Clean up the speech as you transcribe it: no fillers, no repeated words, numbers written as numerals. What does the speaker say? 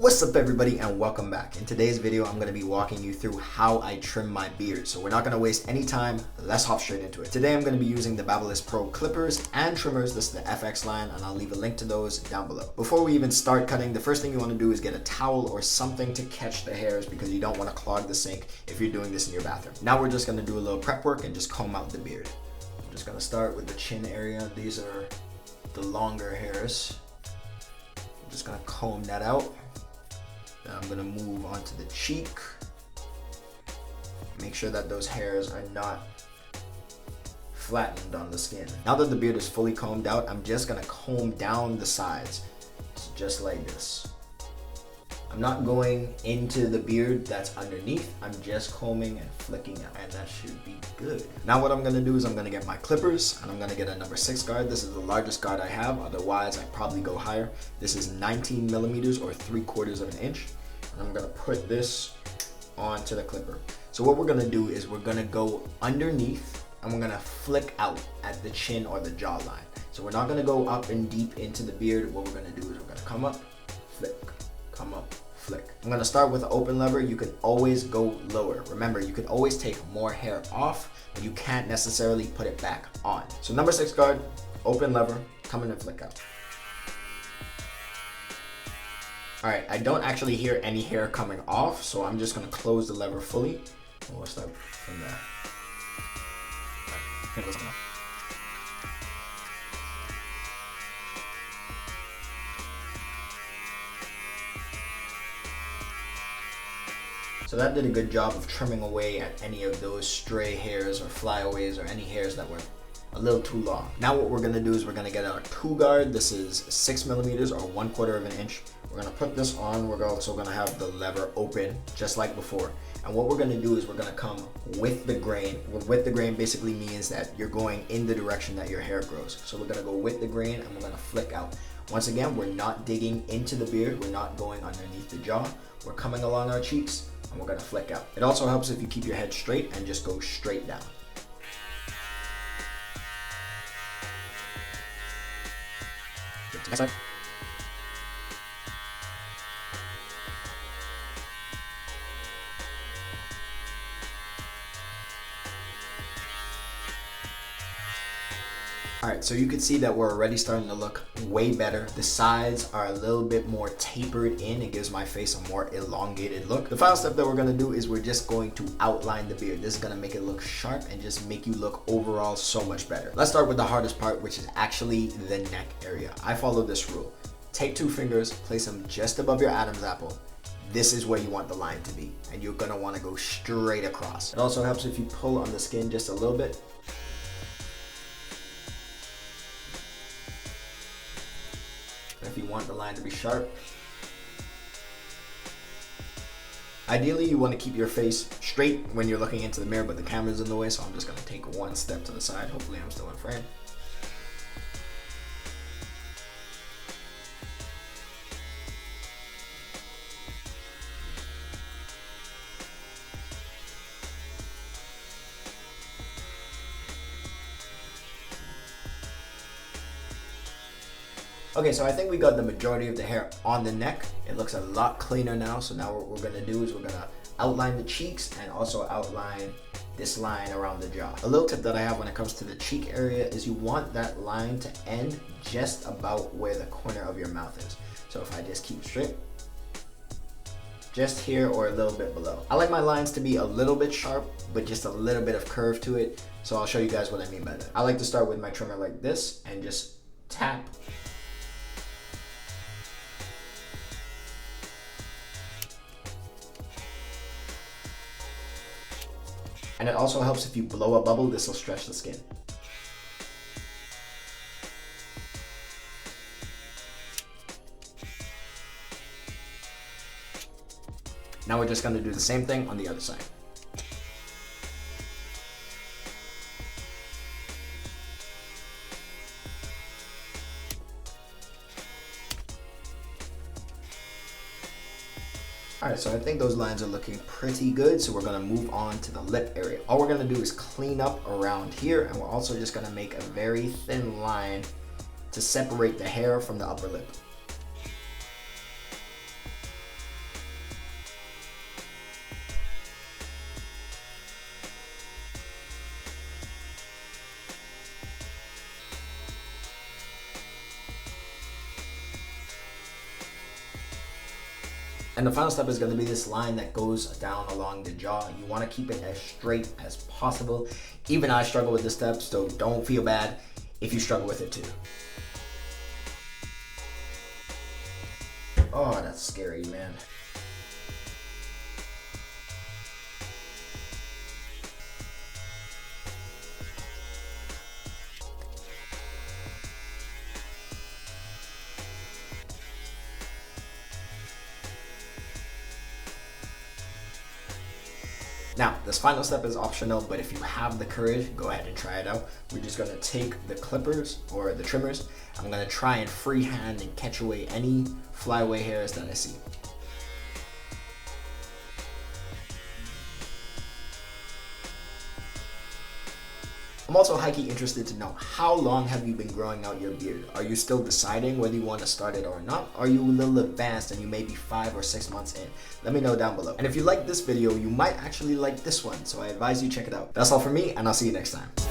What's up everybody and welcome back. In today's video I'm going to be walking you through how I trim my beard. So we're not going to waste any time, let's hop straight into it. Today I'm going to be using the Babyliss Pro clippers and trimmers. This is the FX line and I'll leave a link to those down below. Before we even start cutting, the first thing you want to do is get a towel or something to catch the hairs because you don't want to clog the sink if you're doing this in your bathroom. Now we're just going to do a little prep work and just comb out the beard. I'm just going to start with the chin area. These are the longer hairs. I'm just going to comb that out. I'm gonna move on to the cheek. Make sure that those hairs are not flattened on the skin. Now that the beard is fully combed out, I'm just gonna comb down the sides, just like this. I'm not going into the beard that's underneath. I'm just combing and flicking out, and that should be good. Now what I'm gonna do is I'm gonna get my clippers and I'm gonna get a number 6 guard. This is the largest guard I have, otherwise I'd probably go higher. This is 19 millimeters or 3/4 of an inch. And I'm gonna put this onto the clipper. So what we're gonna do is we're gonna go underneath and we're gonna flick out at the chin or the jawline. So we're not gonna go up and deep into the beard. What we're gonna do is we're gonna come up, flick, come up, flick. I'm gonna start with an open lever. You can always go lower. Remember, you can always take more hair off, but you can't necessarily put it back on. So number 6 guard, open lever, come in and flick out. All right, I don't actually hear any hair coming off, so I'm just gonna close the lever fully. And we'll start from there. So that did a good job of trimming away at any of those stray hairs or flyaways or any hairs that were a little too long. Now what we're gonna do is we're gonna get our 2 guard. This is 6 millimeters or 1/4 of an inch. We're gonna put this on. We're also gonna have the lever open just like before. And what we're gonna do is we're gonna come with the grain. With the grain basically means that you're going in the direction that your hair grows. So we're gonna go with the grain and we're gonna flick out. Once again, we're not digging into the beard. We're not going underneath the jaw. We're coming along our cheeks and we're gonna flick out. It also helps if you keep your head straight and just go straight down. Next side. All right, so you can see that we're already starting to look way better. The sides are a little bit more tapered in. It gives my face a more elongated look. The final step that we're gonna do is we're just going to outline the beard. This is gonna make it look sharp and just make you look overall so much better. Let's start with the hardest part, which is actually the neck area. I follow this rule. Take 2 fingers, place them just above your Adam's apple. This is where you want the line to be, and you're gonna wanna go straight across. It also helps if you pull on the skin just a little bit. If you want the line to be sharp. Ideally, you want to keep your face straight when you're looking into the mirror, but the camera's in the way, so I'm just going to take 1 step to the side. Hopefully I'm still in frame. Okay, so I think we got the majority of the hair on the neck. It looks a lot cleaner now. So now what we're gonna do is we're gonna outline the cheeks and also outline this line around the jaw. A little tip that I have when it comes to the cheek area is you want that line to end just about where the corner of your mouth is. So if I just keep straight, just here or a little bit below. I like my lines to be a little bit sharp, but just a little bit of curve to it. So I'll show you guys what I mean by that. I like to start with my trimmer like this and just tap. And it also helps if you blow a bubble, this will stretch the skin. Now we're just gonna do the same thing on the other side. All right, so I think those lines are looking pretty good. So we're gonna move on to the lip area. All we're gonna do is clean up around here, and we're also just gonna make a very thin line to separate the hair from the upper lip. And the final step is going to be this line that goes down along the jaw. You want to keep it as straight as possible. Even I struggle with this step, so don't feel bad if you struggle with it too. Oh, that's scary, man. Now, this final step is optional, but if you have the courage, go ahead and try it out. We're just gonna take the clippers or the trimmers. I'm gonna try and freehand and catch away any flyaway hairs that I see. I'm also highly interested to know, how long have you been growing out your beard? Are you still deciding whether you want to start it or not? Are you a little advanced and you may be 5 or 6 months in? Let me know down below. And if you like this video, you might actually like this one, so I advise you check it out. That's all for me, and I'll see you next time.